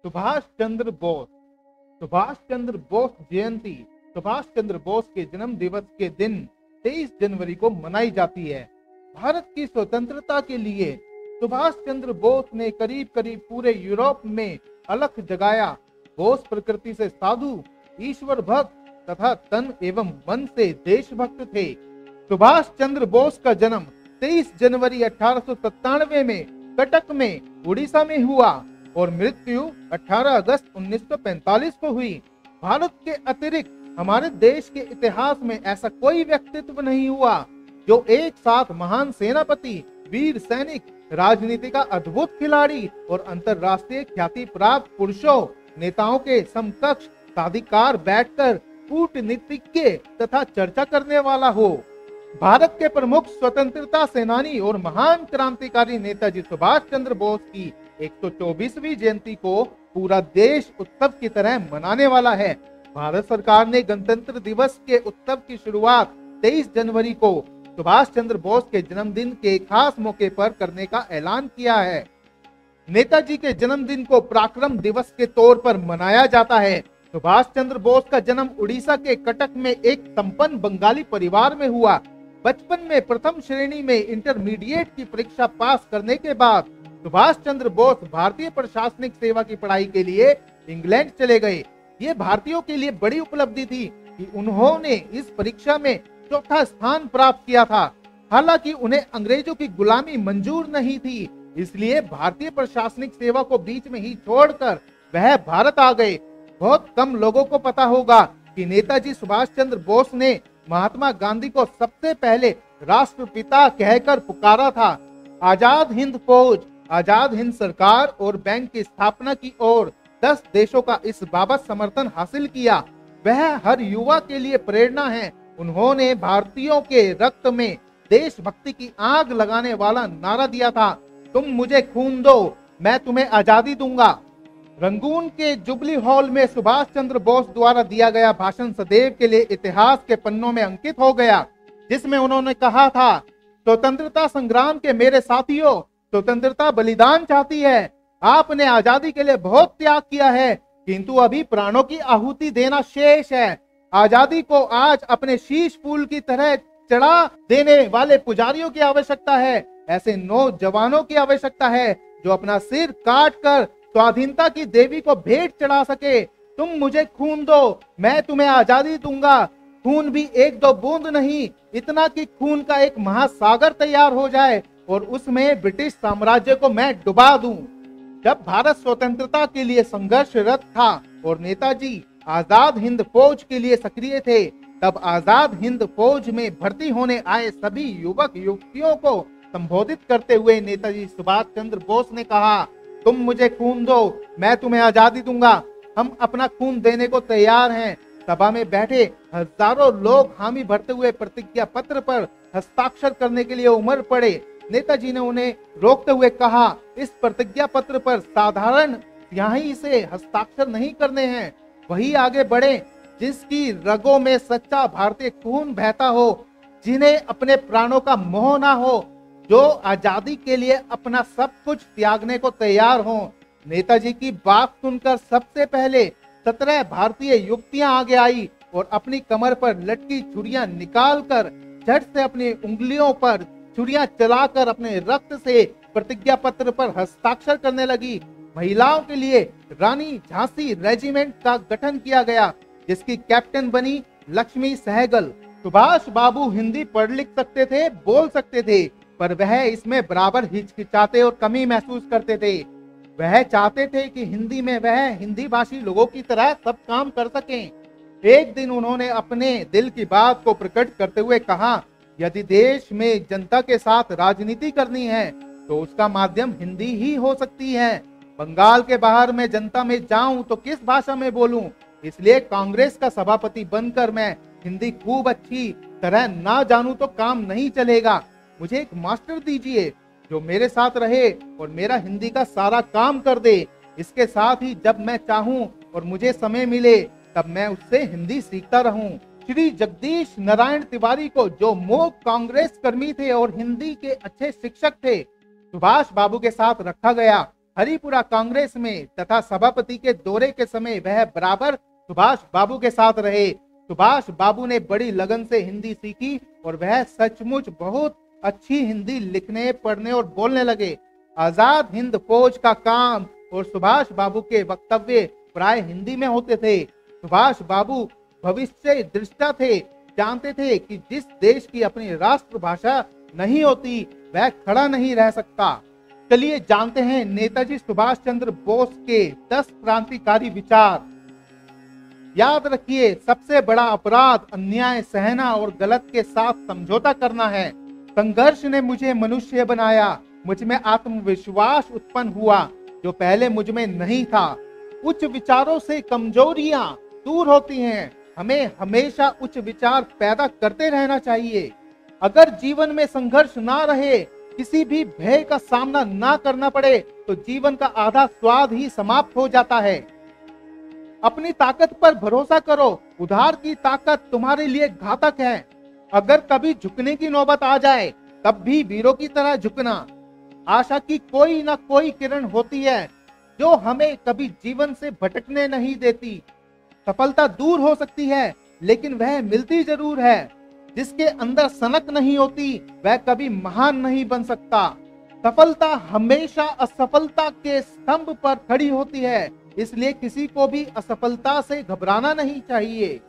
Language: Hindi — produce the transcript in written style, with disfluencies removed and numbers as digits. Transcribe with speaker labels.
Speaker 1: सुभाष चंद्र बोस। सुभाष चंद्र बोस जयंती सुभाष चंद्र बोस के जन्म दिवस के दिन 23 जनवरी को मनाई जाती है। भारत की स्वतंत्रता के लिए सुभाष चंद्र बोस ने करीब करीब पूरे यूरोप में अलख जगाया। बोस प्रकृति से साधु, ईश्वर भक्त तथा तन एवं मन से देशभक्त थे। सुभाष चंद्र बोस का जन्म 23 जनवरी 1897 में कटक में उड़ीसा में हुआ और मृत्यु 18 अगस्त 1945 को हुई। भारत के अतिरिक्त हमारे देश के इतिहास में ऐसा कोई व्यक्तित्व नहीं हुआ जो एक साथ महान सेनापति, वीर सैनिक, राजनीति का अद्भुत खिलाड़ी और अंतरराष्ट्रीय ख्याति प्राप्त पुरुषों नेताओं के समकक्ष साधिकार बैठकर कूटनीतिज्ञ तथा चर्चा करने वाला हो। भारत के प्रमुख स्वतंत्रता सेनानी और महान क्रांतिकारी नेताजी सुभाष चंद्र बोस की 124वीं जयंती को पूरा देश उत्सव की तरह मनाने वाला है। भारत सरकार ने गणतंत्र दिवस के उत्सव की शुरुआत 23 जनवरी को सुभाष चंद्र बोस के जन्मदिन के खास मौके पर करने का ऐलान किया है। नेताजी के जन्मदिन को पराक्रम दिवस के तौर पर मनाया जाता है। सुभाष चंद्र बोस का जन्म उड़ीसा के कटक में एक संपन्न बंगाली परिवार में हुआ। बचपन में प्रथम श्रेणी में इंटरमीडिएट की परीक्षा पास करने के बाद सुभाष चंद्र बोस भारतीय प्रशासनिक सेवा की पढ़ाई के लिए इंग्लैंड चले गए। ये भारतीयों के लिए बड़ी उपलब्धि थी कि उन्होंने इस परीक्षा में चौथा स्थान प्राप्त किया था। हालांकि उन्हें अंग्रेजों की गुलामी मंजूर नहीं थी, इसलिए भारतीय प्रशासनिक सेवा को बीच में ही छोड़कर वह भारत आ गए। बहुत कम लोगों को पता होगा कि नेताजी सुभाष चंद्र बोस ने महात्मा गांधी को सबसे पहले राष्ट्रपिता कहकर पुकारा था। आजाद हिंद फौज, आजाद हिंद सरकार और बैंक की स्थापना की ओर 10 देशों का इस बाबत समर्थन हासिल किया। वह हर युवा के लिए प्रेरणा है। उन्होंने भारतीयों के रक्त में देशभक्ति की आग लगाने वाला नारा दिया था, तुम मुझे खून दो, मैं तुम्हें आजादी दूंगा। रंगून के जुबली हॉल में सुभाष चंद्र बोस द्वारा दिया गया भाषण सदैव के लिए इतिहास के पन्नों में अंकित हो गया, जिसमें उन्होंने कहा था, स्वतंत्रता संग्राम के मेरे साथियों, स्वतंत्रता बलिदान चाहती है। आपने आजादी के लिए बहुत त्याग किया है, किंतु अभी प्राणों की आहुति देना शेष है। आजादी को आज अपने शीश फूल की तरह चढ़ा देने वाले पुजारियों की आवश्यकता है। ऐसे नौजवानों की आवश्यकता है जो अपना सिर काट कर स्वाधीनता की देवी को भेंट चढ़ा सके। तुम मुझे खून दो, मैं तुम्हें आजादी दूंगा। खून भी एक दो बूंद नहीं, इतना कि खून का एक महासागर तैयार हो जाए और उसमें ब्रिटिश साम्राज्य को मैं डुबा दूं। जब भारत स्वतंत्रता के लिए संघर्षरत था और नेताजी आजाद हिंद फौज के लिए सक्रिय थे, तब आजाद हिंद फौज में भर्ती होने आए सभी युवक युवतियों को संबोधित करते हुए नेताजी सुभाष चंद्र बोस ने कहा, तुम मुझे खून दो, मैं तुम्हें आजादी दूंगा। हम अपना खून देने को तैयार हैं। सभा में बैठे हजारों लोग हामी भरते हुए प्रतिज्ञा पत्र पर हस्ताक्षर करने के लिए उमड़ पड़े। नेताजी ने उन्हें रोकते हुए कहा, इस प्रतिज्ञा पत्र पर साधारण स्याही से हस्ताक्षर नहीं करने हैं, वही आगे बढ़े जिसकी रगों में सच्चा भारतीय खून बहता हो, जिन्हें अपने प्राणों का मोह ना हो, जो आजादी के लिए अपना सब कुछ त्यागने को तैयार हों। नेताजी की बात सुनकर सबसे पहले 17 भारतीय युवतियां आगे आई और अपनी कमर पर लटकी छुरियां निकालकर झट से अपनी उंगलियों पर छुरियां चलाकर अपने रक्त से प्रतिज्ञा पत्र पर हस्ताक्षर करने लगी। महिलाओं के लिए रानी झांसी रेजिमेंट का गठन किया गया, जिसकी कैप्टन बनी लक्ष्मी सहगल। सुभाष बाबू हिंदी पढ़ लिख सकते थे, बोल सकते थे, पर वह इसमें बराबर हिचकिचाते और कमी महसूस करते थे। वह चाहते थे कि हिंदी में वह हिंदी भाषी लोगों की तरह सब काम कर सकें। एक दिन उन्होंने अपने दिल की बात को प्रकट करते हुए कहा, यदि देश में जनता के साथ राजनीति करनी है तो उसका माध्यम हिंदी ही हो सकती है। बंगाल के बाहर मैं जनता में जाऊं तो किस भाषा में बोलूं? इसलिए कांग्रेस का सभापति बनकर मैं हिंदी खूब अच्छी तरह ना जानूं तो काम नहीं चलेगा। मुझे एक मास्टर दीजिए जो मेरे साथ रहे और मेरा हिंदी का सारा काम कर दे। इसके साथ ही जब मैं चाहूं और मुझे समय मिले तब मैं उससे हिंदी सीखता रहूं। श्री जगदीश नारायण तिवारी को, जो मूक कांग्रेस कर्मी थे और हिंदी के अच्छे शिक्षक थे, सुभाष बाबू के साथ रखा गया हरिपुरा कांग्रेस में तथा सभापति के दौरे के समय वह बराबर सुभाष बाबू के साथ रहे। सुभाष बाबू ने बड़ी लगन से हिंदी सीखी और वह सचमुच बहुत अच्छी हिंदी लिखने, पढ़ने और बोलने लगे। आजाद हिंद फौज का काम और सुभाष बाबू के वक्तव्य प्राय हिंदी में होते थे। सुभाष बाबू भविष्य दृष्टा थे, जानते थे कि जिस देश की अपनी राष्ट्रभाषा नहीं होती वह खड़ा नहीं रह सकता। चलिए जानते हैं नेताजी सुभाष चंद्र बोस के 10 क्रांतिकारी विचार। याद रखिए, सबसे बड़ा अपराध अन्याय सहना और गलत के साथ समझौता करना है। संघर्ष ने मुझे मनुष्य बनाया, मुझ में आत्मविश्वास उत्पन्न हुआ जो पहले मुझ में नहीं था। उच्च विचारों से कमजोरियां दूर होती हैं। हमें हमेशा उच्च विचार पैदा करते रहना चाहिए। अगर जीवन में संघर्ष ना रहे, किसी भी भय का सामना ना करना पड़े, तो जीवन का आधा स्वाद ही समाप्त हो जाता है। अपनी ताकत पर भरोसा करो, उधार की ताकत तुम्हारे लिए घातक है। अगर कभी झुकने की नौबत आ जाए, तब भी वीरों की तरह झुकना। आशा की कोई ना कोई किरण होती है जो हमें कभी जीवन से भटकने नहीं देती। सफलता दूर हो सकती है, लेकिन वह मिलती जरूर है। जिसके अंदर सनक नहीं होती वह कभी महान नहीं बन सकता। सफलता हमेशा असफलता के स्तंभ पर खड़ी होती है, इसलिए किसी को भी असफलता से घबराना नहीं चाहिए।